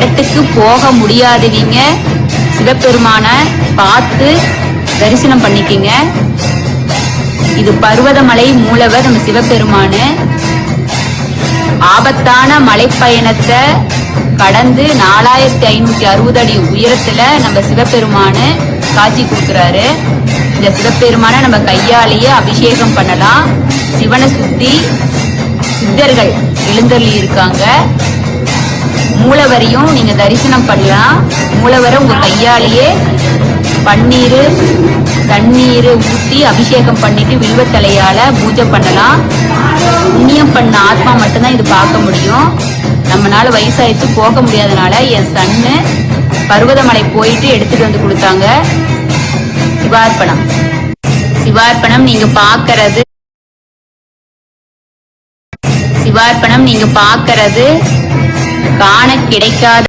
இடத்துக்கு போக முடியாதவங்க சிவபெருமான பார்த்து தரிசனம் பண்ணிக்கிங்க. இது பர்வதமலை மூலவர் நம்ம சிவபெருமானு. ஆபத்தான மலைப்பயணத்தை கடந்து 4560 அடி உயரத்துல நம்ம சிவபெருமானு காட்சி கொடுக்கிறாரு. இந்த சிவபெருமான நம்ம கையாலேயே அபிஷேகம் பண்ணலாம். சிவனை சுத்தி சித்தர்கள் எழுந்தருளி இருக்காங்க. மூலவரையும் நீங்க தரிசனம் பண்ணலாம். மூலவரை உங்க கையாலேயே பன்னீர் தண்ணீர் ஊற்றி அபிஷேகம் பண்ணிட்டு வில்வத்தலையால பூஜை பண்ணலாம். புண்ணியம் பண்ண ஆத்மா மட்டும்தான் இது பார்க்க முடியும். நம்மளால வயசாயிட்டு போக முடியாதனால என் சன்னு பர்வதமலை போயிட்டு எடுத்துட்டு வந்து கொடுத்தாங்க. சிவார்ப்பணம். சிவார்ப்பணம் நீங்க பாக்கிறது காண கிடைக்காத